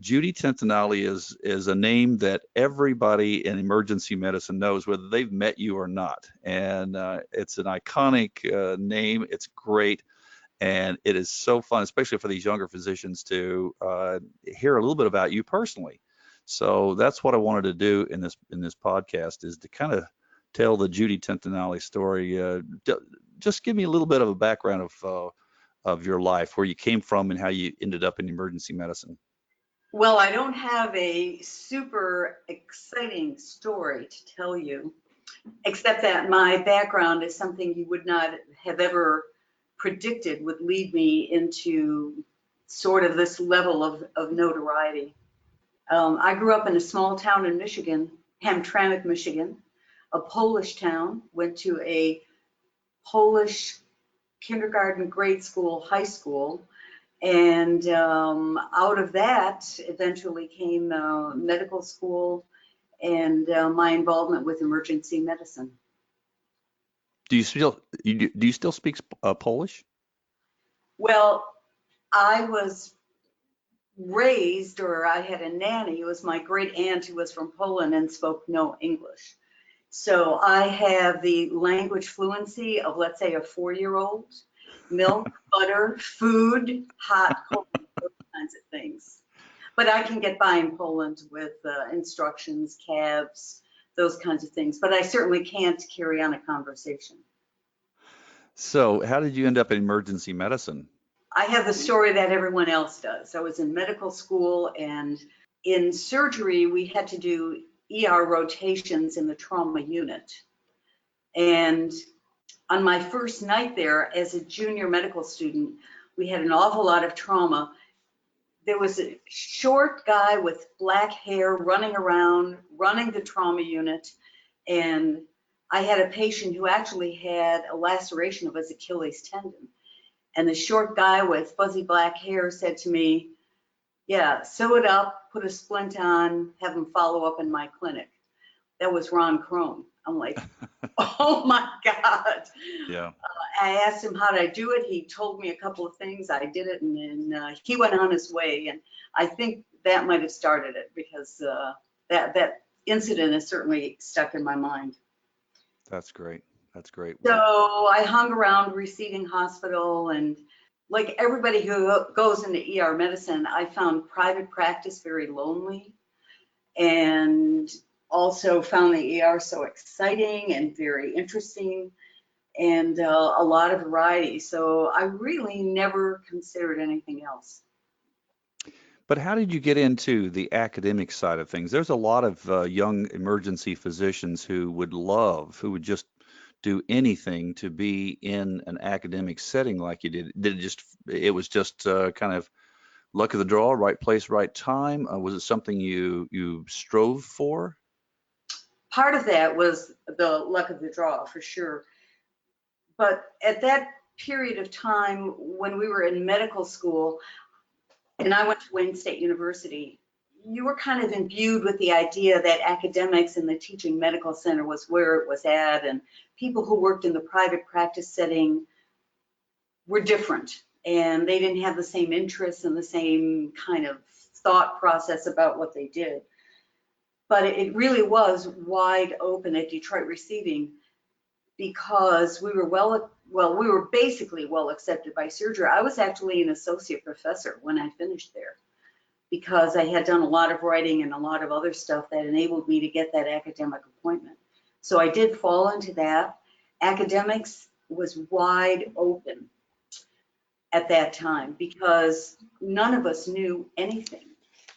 Judy Tintinalli is a name that everybody in emergency medicine knows, whether they've met you or not. And it's an iconic name. It's great. And it is so fun, especially for these younger physicians, to hear a little bit about you personally. So that's what I wanted to do in this podcast, is to kind of tell the Judy Tintinalli story. Just give me a little bit of a background of your life, where you came from and how you ended up in emergency medicine. Well, I don't have a super exciting story to tell you, except that my background is something you would not have ever predicted would lead me into sort of this level of notoriety. I grew up in a small town in Michigan, Hamtramck, Michigan, a Polish town. Went to a Polish kindergarten, grade school, high school, and out of that eventually came medical school and my involvement with emergency medicine. Do you still speak Polish? Well, I was raised, or I had a nanny. It was my great aunt who was from Poland and spoke no English. So I have the language fluency of, let's say, a 4-year-old. Milk, butter, food, hot, cold, those kinds of things. But I can get by in Poland with instructions, cabs, those kinds of things. But I certainly can't carry on a conversation. So how did you end up in emergency medicine? I have the story that everyone else does. I was in medical school, and in surgery, we had to do ER rotations in the trauma unit. And on my first night there as a junior medical student, we had an awful lot of trauma. There was a short guy with black hair running around, running the trauma unit. And I had a patient who actually had a laceration of his Achilles tendon. And the short guy with fuzzy black hair said to me, "Yeah, sew it up, put a splint on, have him follow up in my clinic." That was Ron Crone. I'm like, oh my God. Yeah. I asked him how did I do it. He told me a couple of things. I did it, and then he went on his way. And I think that might have started it, because that incident is certainly stuck in my mind. That's great. That's great. So I hung around receiving hospital, and like everybody who goes into ER medicine, I found private practice very lonely, and also found the ER so exciting and very interesting, and a lot of variety. So I really never considered anything else. But how did you get into the academic side of things? There's a lot of young emergency physicians who would just do anything to be in an academic setting like you did. It was just kind of luck of the draw, right place, right time? Was it something you strove for? Part of that was the luck of the draw, for sure. But at that period of time when we were in medical school, and I went to Wayne State University, you were kind of imbued with the idea that academics in the teaching medical center was where it was at, and people who worked in the private practice setting were different, and they didn't have the same interests and the same kind of thought process about what they did. But it really was wide open at Detroit Receiving, because we were basically well accepted by surgery. I was actually an associate professor when I finished there, because I had done a lot of writing and a lot of other stuff that enabled me to get that academic appointment. So I did fall into that. Academics was wide open at that time, because none of us knew anything.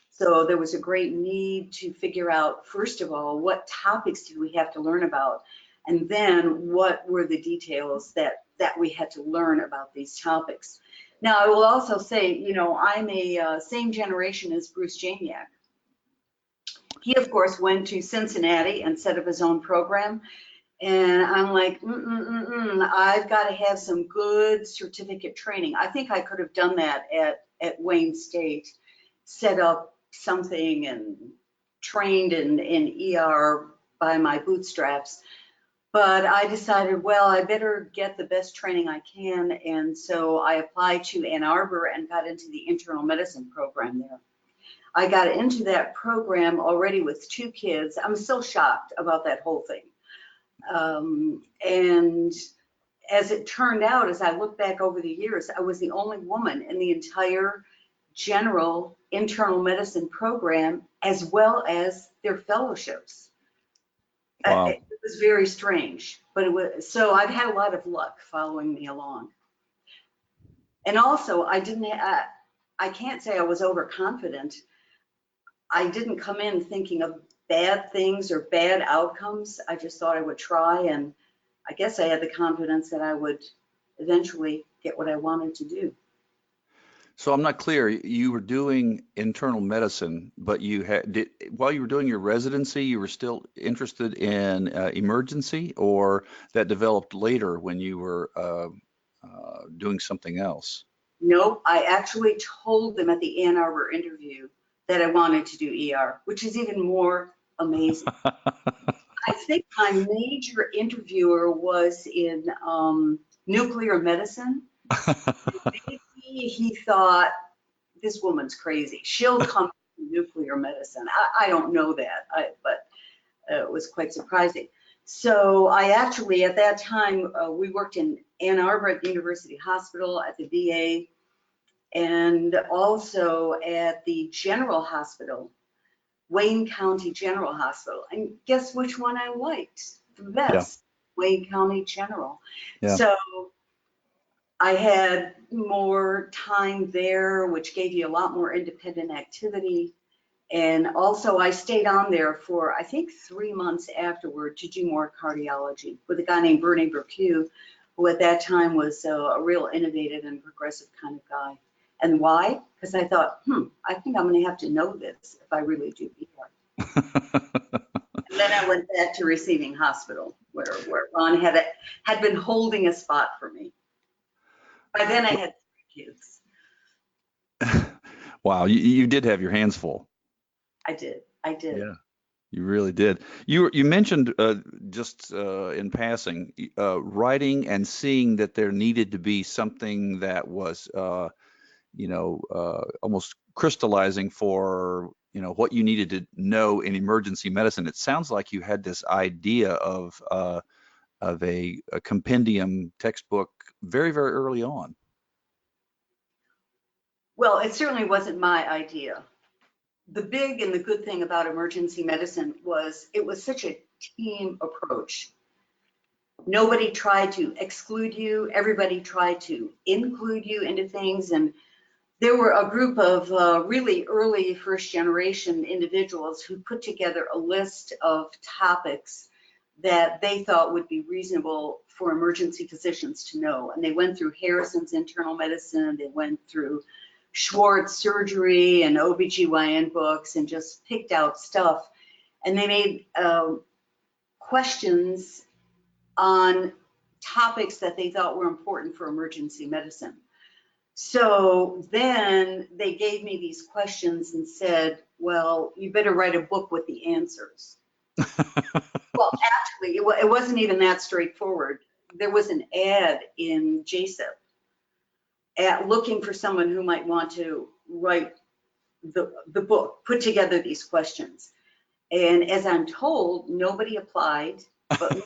So there was a great need to figure out, first of all, what topics did we have to learn about? And then what were the details that we had to learn about these topics? Now, I will also say, you know, I'm a same generation as Bruce Janiak. He, of course, went to Cincinnati and set up his own program. And I'm like, I've got to have some good certificate training. I think I could have done that at Wayne State, set up something and trained in ER by my bootstraps. But I decided, well, I better get the best training I can. And so I applied to Ann Arbor and got into the internal medicine program there. I got into that program already with 2 kids. I'm still shocked about that whole thing. And as it turned out, as I look back over the years, I was the only woman in the entire general internal medicine program, as well as their fellowships. Wow. It was very strange, but it was, so I've had a lot of luck following me along. And also, I can't say I was overconfident. I didn't come in thinking of bad things or bad outcomes. I just thought I would try, and I guess I had the confidence that I would eventually get what I wanted to do. So I'm not clear. You were doing internal medicine, but while you were doing your residency, you were still interested in emergency, or that developed later when you were doing something else? Nope, I actually told them at the Ann Arbor interview that I wanted to do ER, which is even more amazing. I think my major interviewer was in nuclear medicine. Maybe he thought, this woman's crazy. She'll come to nuclear medicine. I don't know that, but it was quite surprising. So I actually, at that time, we worked in Ann Arbor at the University Hospital, at the VA, and also at the General Hospital, Wayne County General Hospital. And guess which one I liked the best? Yeah. Wayne County General. Yeah. So I had more time there, which gave you a lot more independent activity. And also I stayed on there for, I think, 3 months afterward to do more cardiology with a guy named Bernie Burkew, who at that time was a real innovative and progressive kind of guy. And why? Because I thought, I think I'm going to have to know this if I really do ER. And then I went back to receiving hospital, where Ron had been holding a spot for me. By then I had 3 kids. Wow, you did have your hands full. I did. Yeah, you really did. You mentioned just in passing, writing and seeing that there needed to be something that was, almost crystallizing for, what you needed to know in emergency medicine. It sounds like you had this idea of a compendium textbook very, very early on. Well, it certainly wasn't my idea. The big and the good thing about emergency medicine was it was such a team approach. Nobody tried to exclude you. Everybody tried to include you into things. And there were a group of really early first generation individuals who put together a list of topics that they thought would be reasonable for emergency physicians to know. And they went through Harrison's internal medicine, they went through Schwartz surgery and OBGYN books and just picked out stuff. And they made questions on topics that they thought were important for emergency medicine. So then they gave me these questions and said, well, you better write a book with the answers. Well, actually, it wasn't even that straightforward. There was an ad in JSIP looking for someone who might want to write the book, put together these questions. And as I'm told, nobody applied. But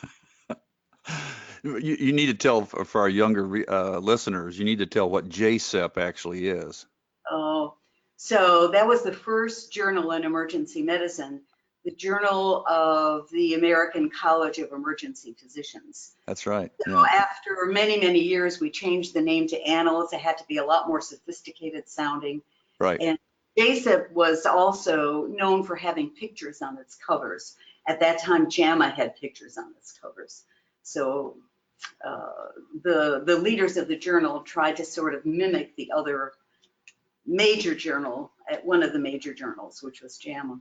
you need to tell for our younger listeners, you need to tell what JSIP actually is. Oh, so that was the first journal in emergency medicine, the Journal of the American College of Emergency Physicians. That's right. So yeah. After many, many years, we changed the name to Annals. It had to be a lot more sophisticated sounding. Right. And JSIP was also known for having pictures on its covers. At that time, JAMA had pictures on its covers. So the leaders of the journal tried to sort of mimic the other major journal at one of the major journals, which was JAMA.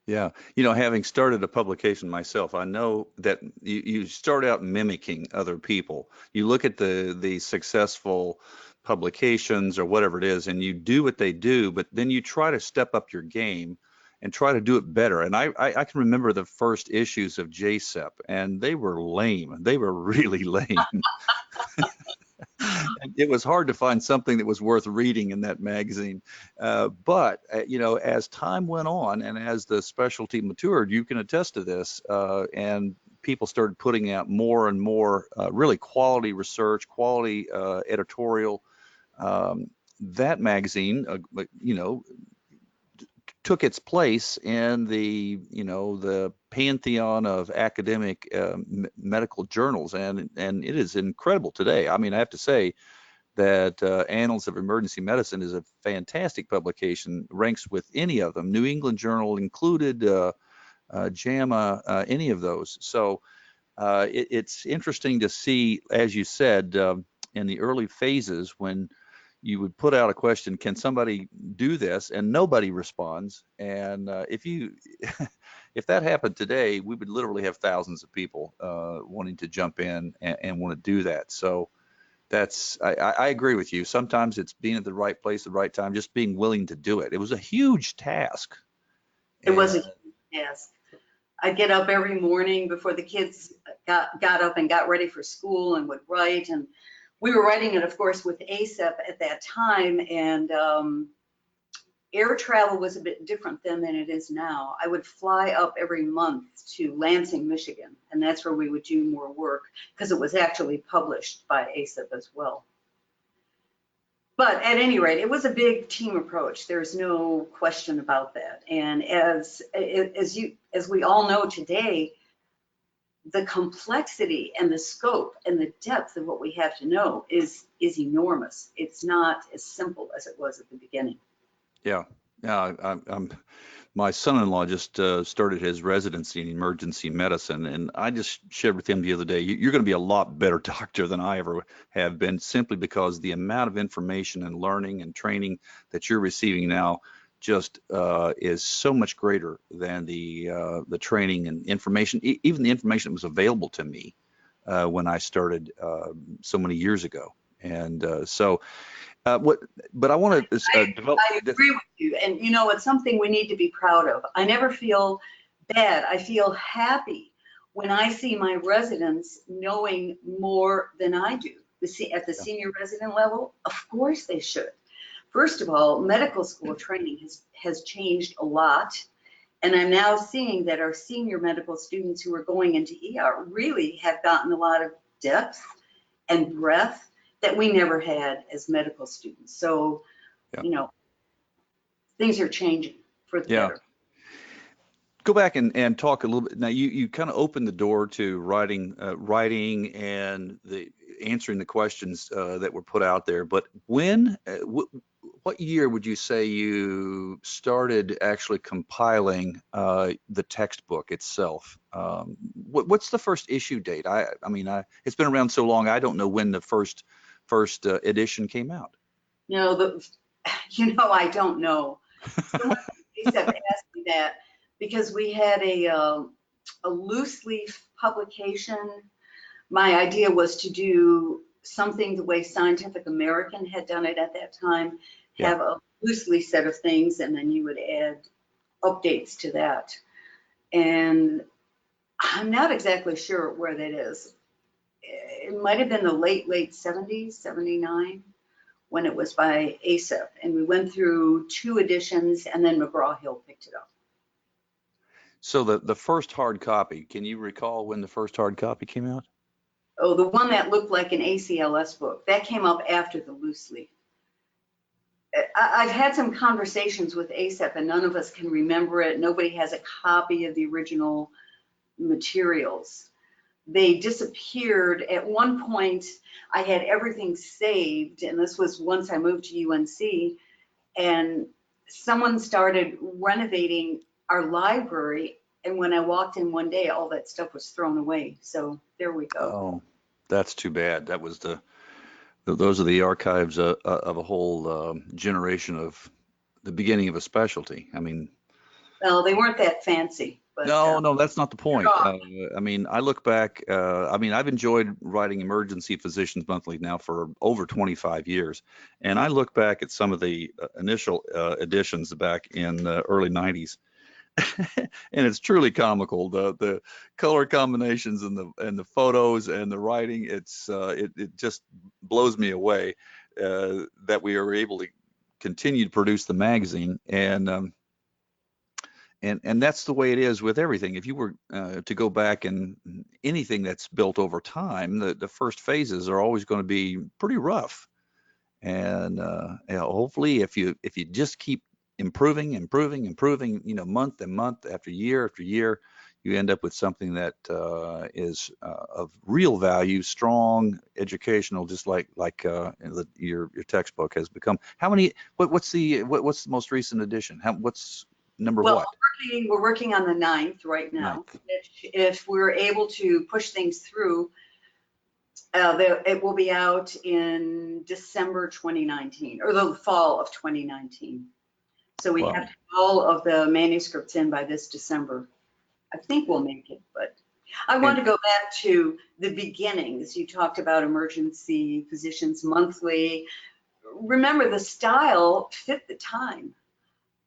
Yeah, having started a publication myself, I know that you start out mimicking other people. You look at the successful publications or whatever it is, and you do what they do, but then you try to step up your game and try to do it better. And I can remember the first issues of JSIP, and they were lame. They were really lame. it was hard to find something that was worth reading in that magazine. But as time went on and as the specialty matured, you can attest to this, and people started putting out more and more really quality research, quality editorial. That magazine, took its place in the pantheon of academic medical journals, and it is incredible today. I mean, I have to say that Annals of Emergency Medicine is a fantastic publication, ranks with any of them, New England Journal included, JAMA, any of those. So it's interesting to see, as you said, in the early phases when you would put out a question, can somebody do this? And nobody responds. And if that happened today, we would literally have thousands of people wanting to jump in and want to do that. So I agree with you. Sometimes it's being at the right place at the right time, just being willing to do it. It was a huge task. It was a huge task. I'd get up every morning before the kids got up and got ready for school and would write. And we were writing it, of course, with ACEP at that time. And air travel was a bit different then than it is now. I would fly up every month to Lansing, Michigan, and that's where we would do more work because it was actually published by ACEP as well. But at any rate, it was a big team approach. There's no question about that. And as we all know today, the complexity and the scope and the depth of what we have to know is enormous. It's not as simple as it was at the beginning. Yeah. My son-in-law just started his residency in emergency medicine, and I just shared with him the other day, you're going to be a lot better doctor than I ever have been, simply because the amount of information and learning and training that you're receiving now just is so much greater than the training and information, even the information that was available to me when I started so many years ago. And but I want to develop. I agree with you, and it's something we need to be proud of. I never feel bad. I feel happy when I see my residents knowing more than I do. At the senior resident level, of course they should. First of all, medical school training has changed a lot, and I'm now seeing that our senior medical students who are going into ER really have gotten a lot of depth and breadth that we never had as medical students. So, things are changing for the better. Go back and talk a little bit. Now, you kind of opened the door to writing and answering the questions that were put out there. But what year would you say you started actually compiling the textbook itself? What's the first issue date? I mean, it's been around so long, I don't know when the first edition came out. I don't know. Someone asked me that because we had a loose leaf publication. My idea was to do something the way Scientific American had done it at that time, have a loose leaf set of things, and then you would add updates to that. And I'm not exactly sure where that is. It might have been the late 70s, 79, when it was by ACEP. And we went through 2 editions, and then McGraw-Hill picked it up. So the first hard copy, can you recall when the first hard copy came out? Oh, the one that looked like an ACLS book. That came up after the loose leaf. I've had some conversations with ACEP, and none of us can remember it. Nobody has a copy of the original materials. They disappeared. At one point, I had everything saved, and this was once I moved to UNC, and someone started renovating our library, and when I walked in one day, all that stuff was thrown away. So there we go. Oh, that's too bad. That was those are the archives of a whole generation of the beginning of a specialty. I mean, well, they weren't that fancy. But, no, that's not the point. I mean, I look back, I've enjoyed writing Emergency Physicians Monthly now for over 25 years. And I look back at some of the initial editions back in the early 90s. And it's truly comical. The color combinations and the photos and the writing. It just blows me away that we are able to continue to produce the magazine. And that's the way it is with everything. If you were to go back and anything that's built over time, the first phases are always going to be pretty rough. And hopefully, if you just keep improving, month and month after year, you end up with something that is of real value, strong, educational, just like your textbook has become. How many? What's the most recent edition? What's number Well, what? we're working on the 9th right now. Ninth. If we're able to push things through, it will be out in December 2019, or the fall of 2019. So we Wow. have all of the manuscripts in by this December. I think we'll make it, but I want to go back to the beginnings. You talked about Emergency Physicians Monthly. Remember, the style fit the time.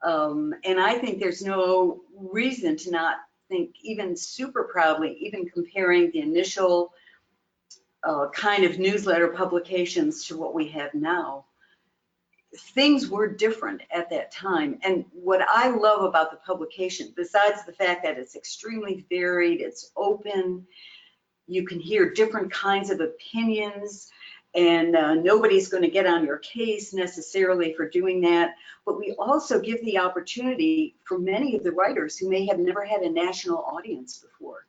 And I think there's no reason to not think, even super proudly, even comparing the initial kind of newsletter publications to what we have now. Things were different at that time. And what I love about the publication, besides the fact that it's extremely varied, it's open, you can hear different kinds of opinions, and nobody's going to get on your case necessarily for doing that. But we also give the opportunity for many of the writers who may have never had a national audience before.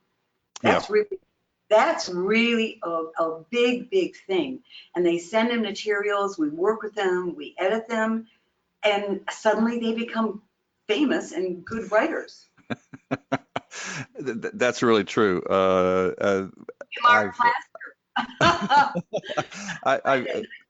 That's really a big, big thing. And they send in materials, we work with them, we edit them, and suddenly they become famous and good writers. That's really true. Mark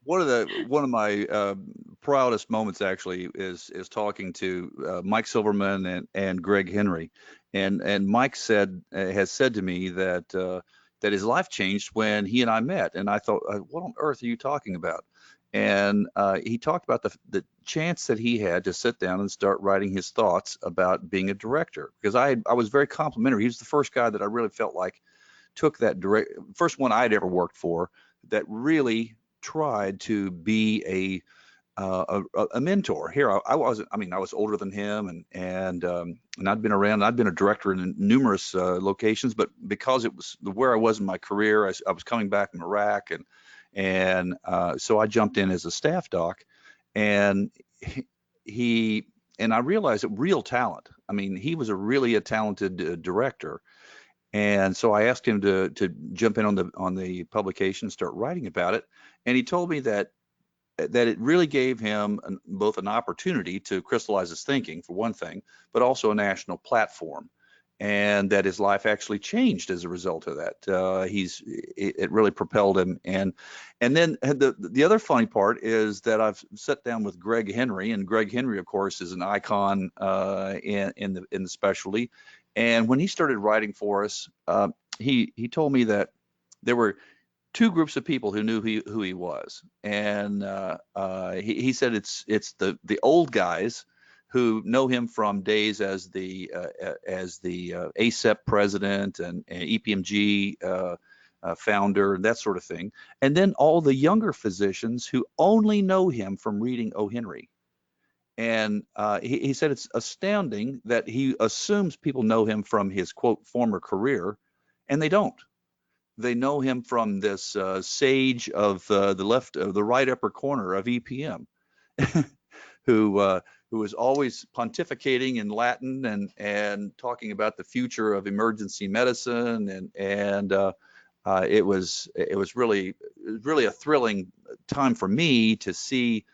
One of my proudest moments actually is talking to Mike Silverman and Greg Henry, and Mike has said to me that his life changed when he and I met, and I thought, what on earth are you talking about? And he talked about the chance that he had to sit down and start writing his thoughts about being a director, because I was very complimentary. He was the first guy that I really felt like took that first one I'd ever worked for that really tried to be a mentor. Here I wasn't. I mean, I was older than him, and I'd been around. I'd been a director in numerous locations, but because it was where I was in my career, I was coming back from Iraq, and so I jumped in as a staff doc, and he and I realized that real talent. I mean, he was a talented director. And so I asked him to jump in on the publication, start writing about it, and he told me that it really gave him both an opportunity to crystallize his thinking, for one thing, but also a national platform, and that his life actually changed as a result of that. It really propelled him, and then the other funny part is that I've sat down with Greg Henry, and Greg Henry, of course, is an icon in the specialty. And when he started writing for us, he told me that there were two groups of people who knew who he was, and he said it's the old guys who know him from days as the ACEP president and EPMG founder and that sort of thing, and then all the younger physicians who only know him from reading O. Henry. And he said it's astounding that he assumes people know him from his, quote, former career, and they don't. They know him from this sage of the right upper corner of EPM, who was always pontificating in Latin and talking about the future of emergency medicine, and it was really a thrilling time for me to see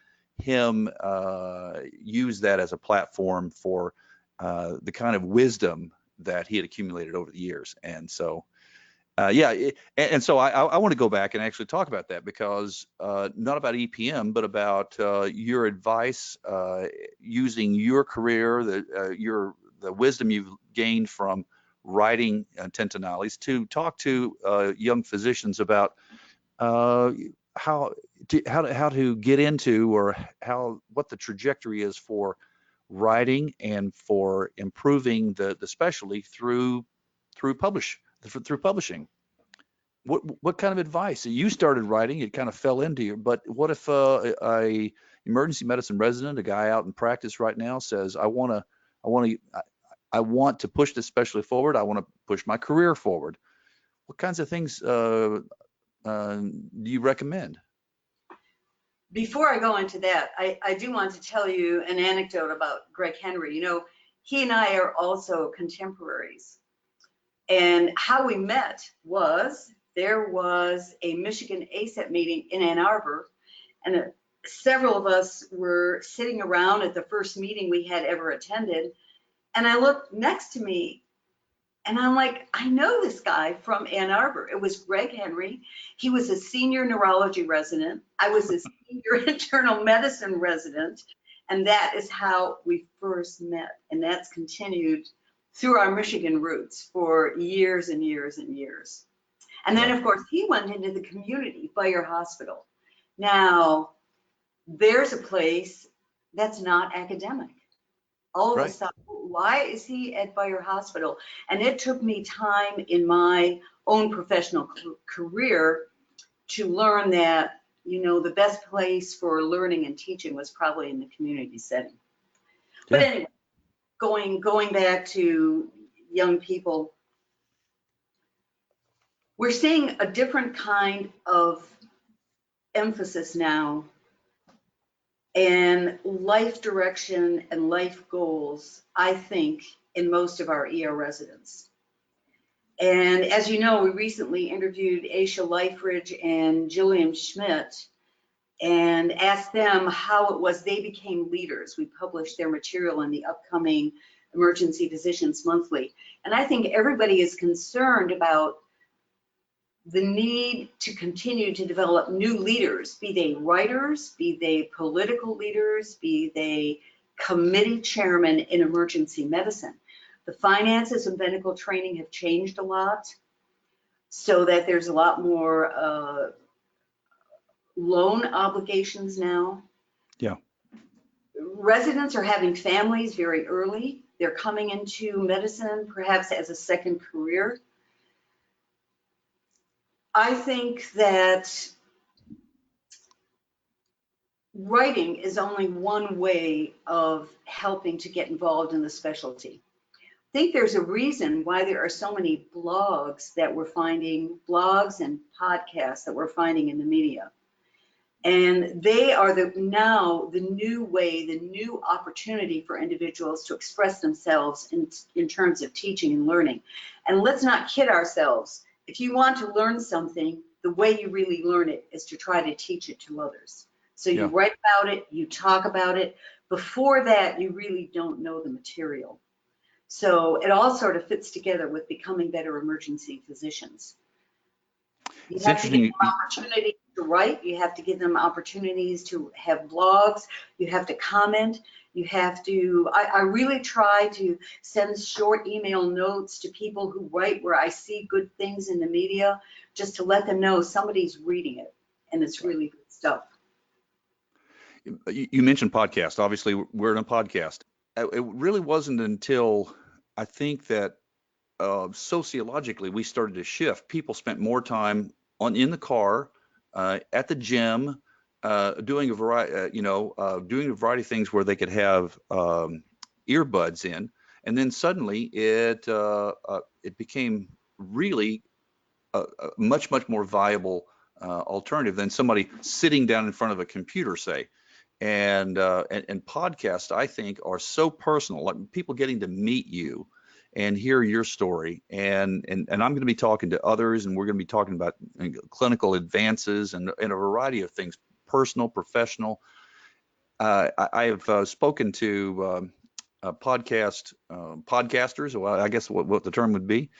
him use that as a platform for the kind of wisdom that he had accumulated over the years. And so, and so I want to go back and actually talk about that, because not about EPM, but about your advice using your career, the wisdom you've gained from writing Tintinalli's to talk to young physicians about how to get into, or what the trajectory is for writing and for improving the specialty through publishing. What kind of advice? You started writing, it kind of fell into you, but what if a emergency medicine resident, a guy out in practice right now, says, I want to push this specialty forward. I want to push my career forward. What kinds of things do you recommend? Before I go into that, I do want to tell you an anecdote about Greg Henry. You know, he and I are also contemporaries. And how we met was there was a Michigan ACEP meeting in Ann Arbor, and several of us were sitting around at the first meeting we had ever attended. And I looked next to me and I'm like, I know this guy from Ann Arbor. It was Greg Henry. He was a senior neurology resident. I was a senior internal medicine resident. And that is how we first met. And that's continued through our Michigan roots for years and years and years. And then, of course, he went into the community, Bayer Hospital. Now, there's a place that's not academic. All of a sudden, why is he at Bayer Hospital? And it took me time in my own professional career to learn that, you know, the best place for learning and teaching was probably in the community setting. But anyway, going back to young people, we're seeing a different kind of emphasis now and life direction and life goals, I think, in most of our ER residents. And as you know, we recently interviewed Aisha Leifridge and Jillian Schmidt and asked them how it was they became leaders. We published their material in the upcoming Emergency Physicians Monthly. And I think everybody is concerned about the need to continue to develop new leaders, be they writers, be they political leaders, be they committee chairmen in emergency medicine. The finances of medical training have changed a lot, so that there's a lot more loan obligations now. Yeah. Residents are having families very early. They're coming into medicine perhaps as a second career. I think that writing is only one way of helping to get involved in the specialty. I think there's a reason why there are so many blogs that we're finding, blogs and podcasts that we're finding in the media. And they are now the new way, the new opportunity for individuals to express themselves in terms of teaching and learning. And let's not kid ourselves. If you want to learn something, the way you really learn it is to try to teach it to others. So you write about it, you talk about it. Before that, you really don't know the material. So it all sort of fits together with becoming better emergency physicians. You have to give them opportunities to write. You have to give them opportunities to have blogs. You have to comment. You have to, I really try to send short email notes to people who write where I see good things in the media, just to let them know somebody's reading it and it's really good stuff. You mentioned podcast. Obviously, we're in a podcast. It really wasn't until I think that sociologically we started to shift. People spent more time in the car, at the gym, doing a variety, doing a variety of things where they could have earbuds in, and then suddenly it became really a much more viable alternative than somebody sitting down in front of a computer, say. And podcasts, I think, are so personal, like people getting to meet you and hear your story. And I'm going to be talking to others, and we're going to be talking about clinical advances and a variety of things, personal, professional. I have spoken to podcasters, well, I guess what the term would be,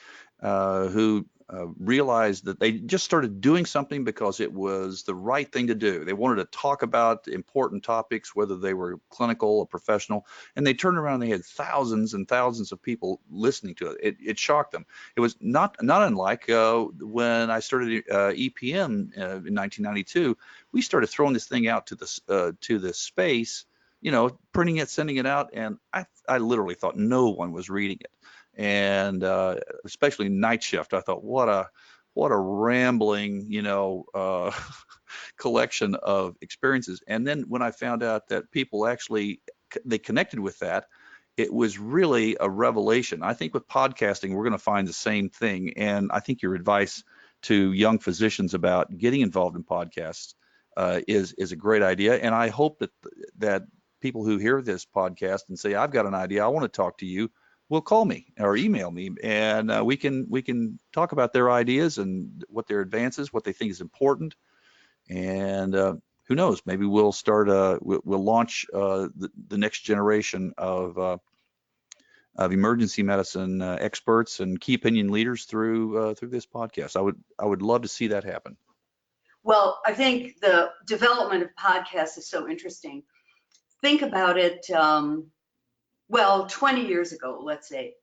who realized that they just started doing something because it was the right thing to do. They wanted to talk about important topics, whether they were clinical or professional, and they turned around and they had thousands and thousands of people listening to it. It shocked them. It was not unlike when I started EPM in 1992. We started throwing this thing out to the space printing it, sending it out, and I literally thought no one was reading it. And especially night shift, I thought, what a rambling, collection of experiences. And then when I found out that people actually they connected with that, it was really a revelation. I think with podcasting, we're going to find the same thing. And I think your advice to young physicians about getting involved in podcasts is a great idea. And I hope that people who hear this podcast and say, I've got an idea, I want to talk to you, will call me or email me, and we can talk about their ideas and what their advances, what they think is important. And who knows, maybe we'll start we'll launch the next generation of emergency medicine experts and key opinion leaders through this podcast. I would love to see that happen. Well, I think the development of podcasts is so interesting. Think about it. 20 years ago, let's say,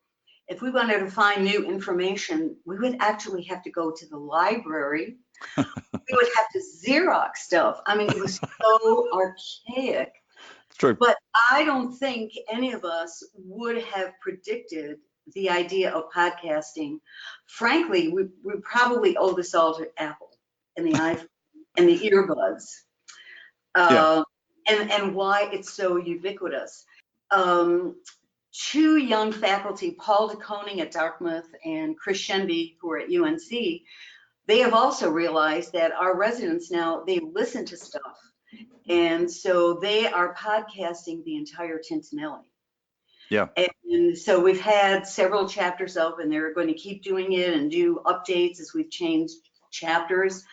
if we wanted to find new information, we would actually have to go to the library. We would have to Xerox stuff. I mean, it was so archaic. True. But I don't think any of us would have predicted the idea of podcasting. Frankly, we probably owe this all to Apple and the iPhone and the earbuds, and why it's so ubiquitous. Two young faculty, Paul DeConing at Dartmouth and Chris Shenby, who are at UNC, they have also realized that our residents now, they listen to stuff. And so they are podcasting the entire Tintinelli. Yeah. And so we've had several chapters up, and they're going to keep doing it and do updates as we've changed chapters.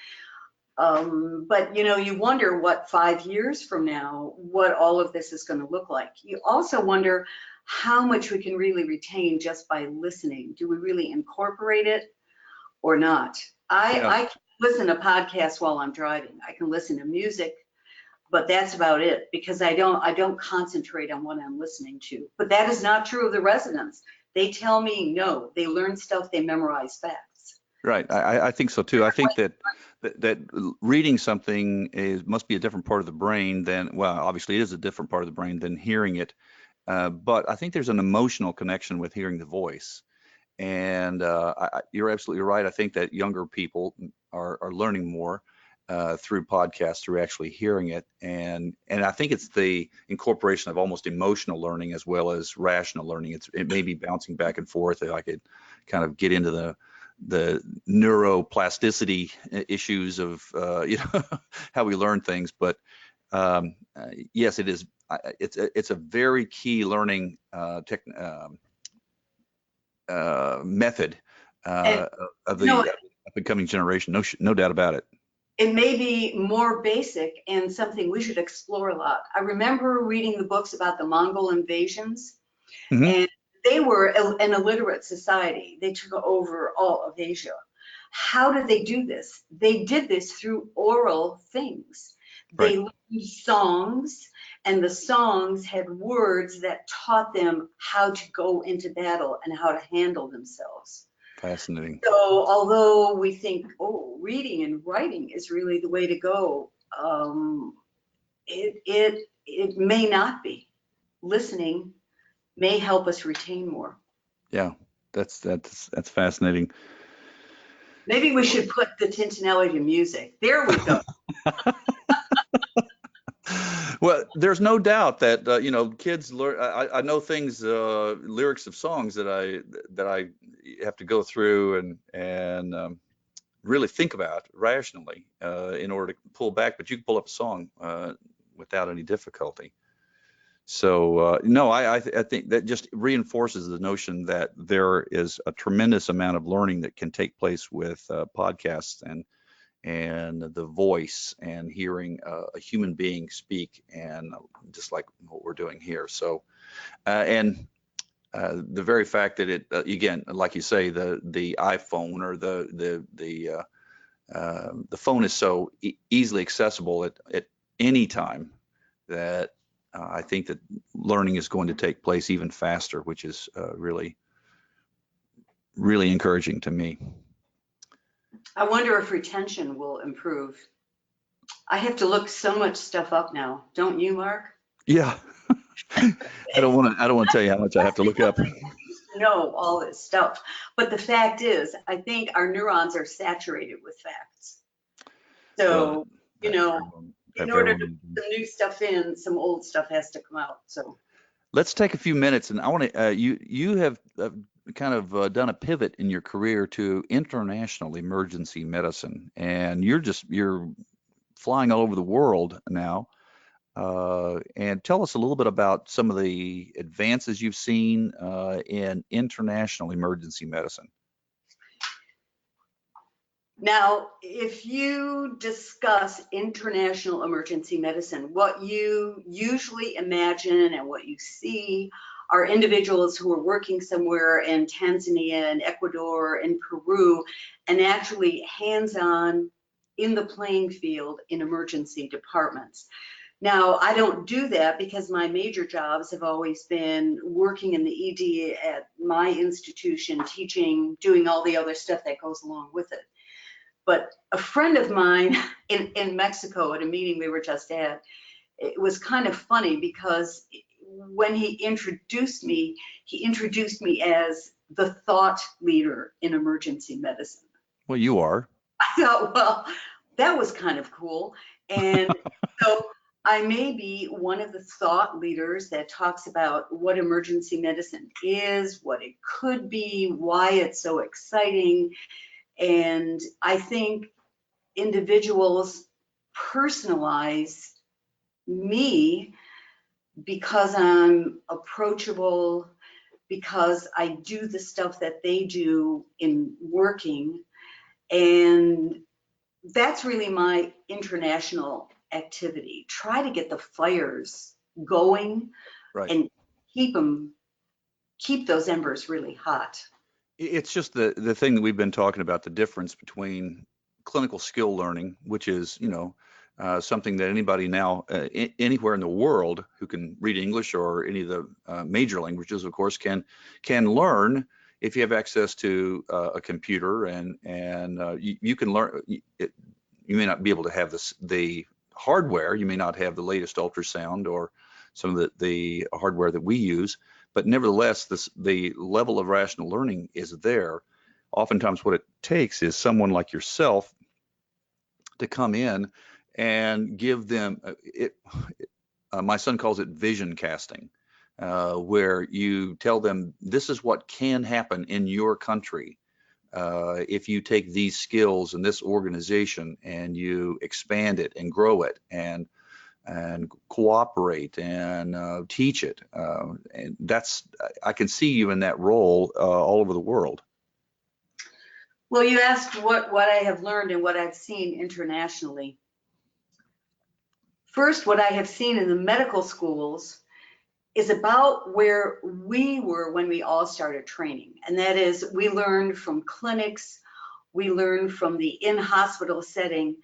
But you wonder what 5 years from now, what all of this is going to look like. You also wonder how much we can really retain just by listening. Do we really incorporate it or not? I can listen to podcasts while I'm driving. I can listen to music, but that's about it, because I don't concentrate on what I'm listening to. But that is not true of the residents. They tell me no, they learn stuff, they memorize facts. Right. I think so too. I think that reading something must be a different part of the brain than, well, obviously it is a different part of the brain than hearing it. But I think there's an emotional connection with hearing the voice. And you're absolutely right. I think that younger people are learning more through podcasts, through actually hearing it. And I think it's the incorporation of almost emotional learning as well as rational learning. It may be bouncing back and forth. If I could kind of get into the neuroplasticity issues of how we learn things. But yes, it is. It's a very key learning method of the upcoming generation. No doubt about it. It may be more basic and something we should explore a lot. I remember reading the books about the Mongol invasions, and they were an illiterate society. They took over all of Asia. How did they do this? They did this through oral things. They learned songs, and the songs had words that taught them how to go into battle and how to handle themselves. Fascinating. So although we think, reading and writing is really the way to go, it may not be. Listening may help us retain more. Yeah, that's fascinating. Maybe we should put the Tintinelli to music. There we go. Well, there's no doubt that kids learn. I know things, lyrics of songs that I have to go through and really think about rationally in order to pull back. But you can pull up a song without any difficulty. So no, I think that just reinforces the notion that there is a tremendous amount of learning that can take place with podcasts and the voice and hearing a human being speak, and just like what we're doing here. So, and the very fact that it, again, like you say, the iPhone or the phone is so easily accessible at any time that I think that learning is going to take place even faster, which is really, really encouraging to me. I wonder if retention will improve. I have to look so much stuff up now, don't you, Mark? Yeah. I don't want to tell you how much I have to look up. Know all this stuff. But the fact is, I think our neurons are saturated with facts. Well, So, you that know, very well, in that very order well to may be. put some new stuff in, some old stuff has to come out. So, Let's take a few minutes, and I want to. You have kind of done a pivot in your career to international emergency medicine, and you're flying all over the world now. And tell us a little bit about some of the advances you've seen in international emergency medicine. now, if you discuss international emergency medicine, what you usually imagine and what you see are individuals who are working somewhere in Tanzania and Ecuador and Peru and actually hands-on in the playing field in emergency departments. Now, I don't do that because my major jobs have always been working in the ED at my institution, teaching, doing all the other stuff that goes along with it. But a friend of mine in Mexico at a meeting we were just at, it was kind of funny because when he introduced me as the thought leader in emergency medicine. Well, you are. I thought, well, that was kind of cool. And so I may be one of the thought leaders that talks about what emergency medicine is, what it could be, why it's so exciting. And I think individuals personalize me because I'm approachable, because I do the stuff that they do in working. And that's really my international activity. Try to get the fires going Right. and keep those embers really hot. It's just the thing that we've been talking about, the difference between clinical skill learning, which is, something that anybody now, anywhere in the world who can read English or any of the major languages, of course, can learn if you have access to a computer and you can learn. You may not be able to have the hardware. You may not have the latest ultrasound or some of the hardware that we use, but nevertheless, the level of rational learning is there. Oftentimes, what it takes is someone like yourself to come in and give them it. My son calls it vision casting, where you tell them this is what can happen in your country if you take these skills in this organization and you expand it and grow it and cooperate and teach it. And I can see you in that role all over the world. Well, you asked what I have learned and what I've seen internationally. First, what I have seen in the medical schools is about where we were when we all started training. And that is, we learned from clinics, we learned from the in-hospital setting,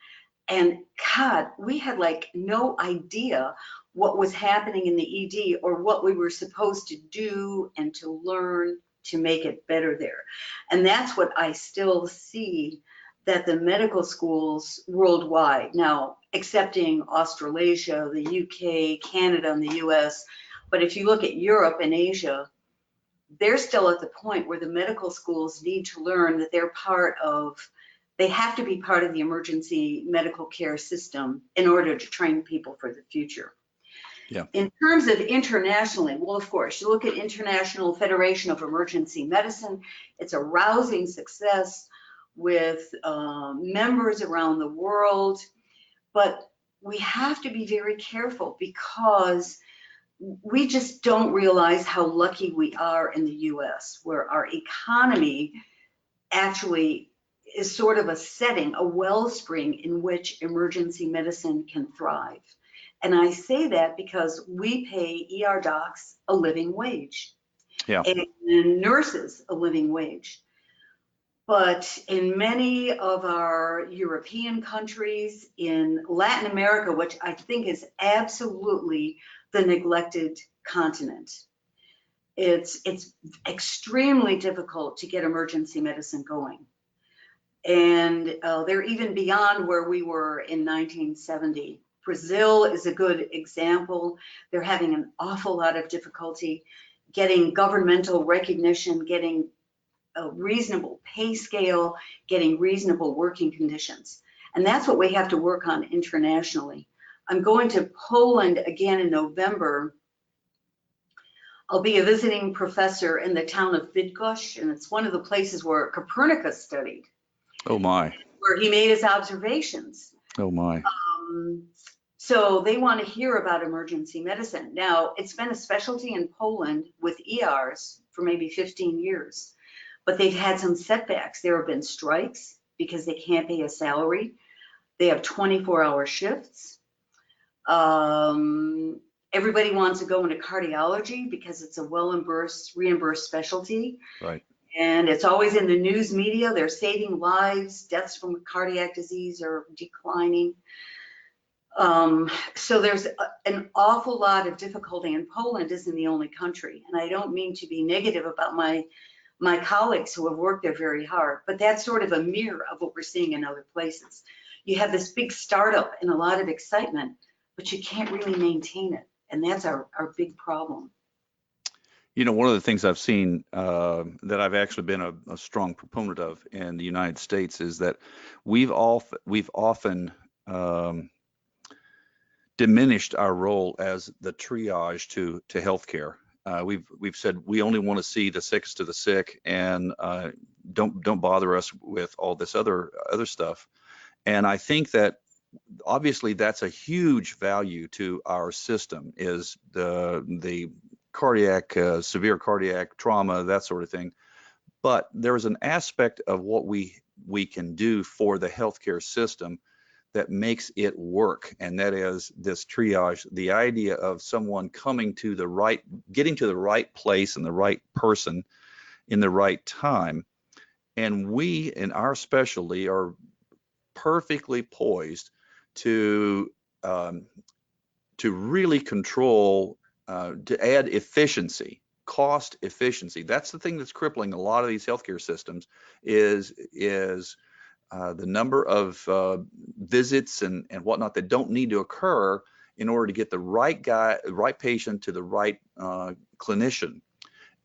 and God, we had like no idea what was happening in the ED or what we were supposed to do and to learn to make it better there. And that's what I still see, that the medical schools worldwide, now excepting Australasia, the UK, Canada, and the US, but if you look at Europe and Asia, they're still at the point where the medical schools need to learn that they have to be part of the emergency medical care system in order to train people for the future. Yeah. In terms of internationally, well, of course, you look at International Federation of Emergency Medicine, it's a rousing success with members around the world, but we have to be very careful because we just don't realize how lucky we are in the US, where our economy actually is sort of a setting, a wellspring in which emergency medicine can thrive. And I say that because we pay ER docs a living wage, Yeah. and nurses a living wage. But in many of our European countries, in Latin America, which I think is absolutely the neglected continent, it's extremely difficult to get emergency medicine going. And they're even beyond where we were in 1970. Brazil is a good example. They're having an awful lot of difficulty getting governmental recognition, getting a reasonable pay scale, getting reasonable working conditions. And that's what we have to work on internationally. I'm going to Poland again in November. I'll be a visiting professor in the town of Bydgoszcz, and it's one of the places where Copernicus studied. Oh my. Where he made his observations. Oh my. So they want to hear about emergency medicine. Now, it's been a specialty in Poland with ERs for maybe 15 years, but they've had some setbacks. There have been strikes because they can't pay a salary. They have 24-hour shifts. Everybody wants to go into cardiology because it's a reimbursed specialty. Right. And it's always in the news media. They're saving lives. Deaths from cardiac disease are declining. So there's an awful lot of difficulty, and Poland isn't the only country. And I don't mean to be negative about my colleagues who have worked there very hard, but that's sort of a mirror of what we're seeing in other places. You have this big startup and a lot of excitement, but you can't really maintain it. And that's our big problem. You know, one of the things I've seen that I've actually been a strong proponent of in the United States is that we've often diminished our role as the triage to healthcare. We've said we only want to see the sickest of the sick, and don't bother us with all this other stuff. And I think that obviously that's a huge value to our system, is the cardiac, severe cardiac trauma, that sort of thing. But there's an aspect of what we can do for the healthcare system that makes it work, and that is this triage, the idea of someone getting to the right place and the right person in the right time. And we in our specialty are perfectly poised to really control, to add efficiency, cost efficiency. That's the thing that's crippling a lot of these healthcare systems, is the number of visits and whatnot that don't need to occur in order to get the right patient to the right clinician.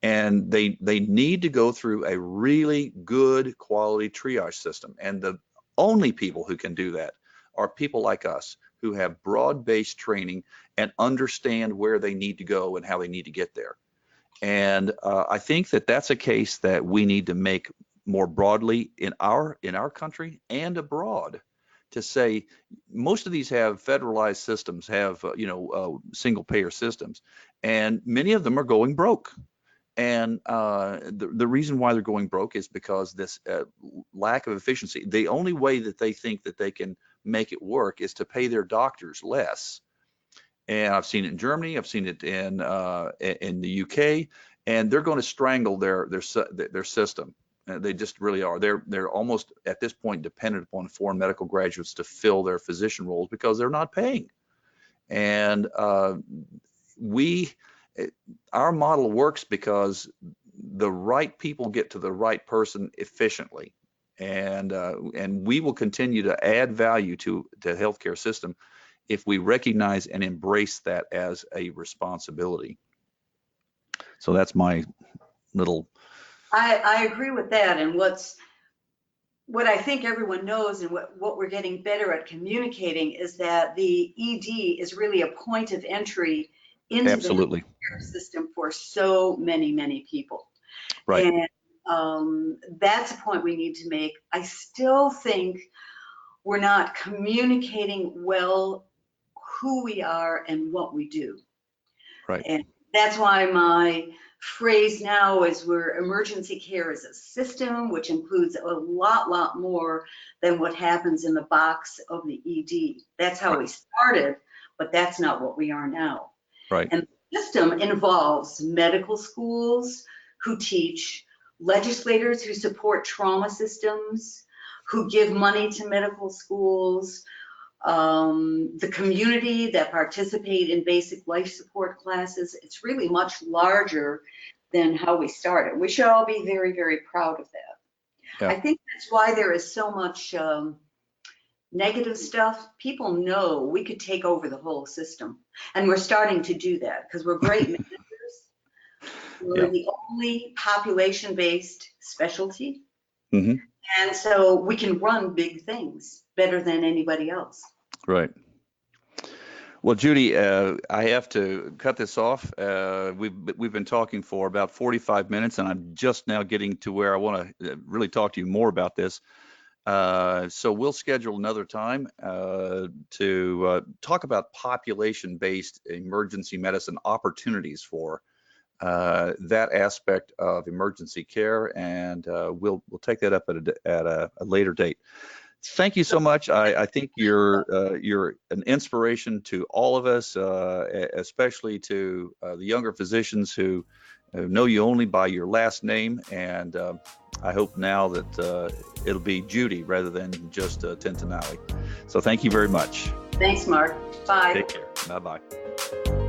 And they need to go through a really good quality triage system. And the only people who can do that are people like us, who have broad-based training and understand where they need to go and how they need to get there. And I think that that's a case that we need to make more broadly in our country and abroad, to say most of these have federalized systems, have single payer systems, and many of them are going broke. And the reason why they're going broke is because this lack of efficiency. The only way that they think that they can make it work is to pay their doctors less. And I've seen it in Germany, I've seen it in the UK, and they're going to strangle their system. They just really are. They're almost at this point dependent upon foreign medical graduates to fill their physician roles because they're not paying. And our model works because the right people get to the right person efficiently, and we will continue to add value to the healthcare system if we recognize and embrace that as a responsibility. So that's my little. I agree with that. And what I think everyone knows, and what we're getting better at communicating, is that the ED is really a point of entry into Absolutely. the healthcare system for so many people. Right. And that's a point we need to make. I still think we're not communicating well who we are and what we do. Right. And that's why my phrase now is where emergency care is a system, which includes a lot more than what happens in the box of the ED. That's how we started, but that's not what we are now. Right. And the system involves medical schools who teach, legislators who support trauma systems, who give money to medical schools, the community that participate in basic life support classes. It's really much larger than how we started. We should all be very proud of that. Yeah. I think that's why there is so much negative stuff, people know we could take over the whole system. And we're starting to do that because we're great managers. We're Yeah. the only population-based specialty. Hmm. And so we can run big things better than anybody else. Right. Well, Judy, I have to cut this off. We've been talking for about 45 minutes, and I'm just now getting to where I want to really talk to you more about this. So we'll schedule another time to talk about population-based emergency medicine opportunities for that aspect of emergency care, and we'll take that up at a later date. Thank you so much. I think you're an inspiration to all of us, especially to the younger physicians who know you only by your last name. And I hope now that it'll be Judy rather than just Tintinalli. So thank you very much. Thanks, Mark. Bye. Take care. Bye-bye.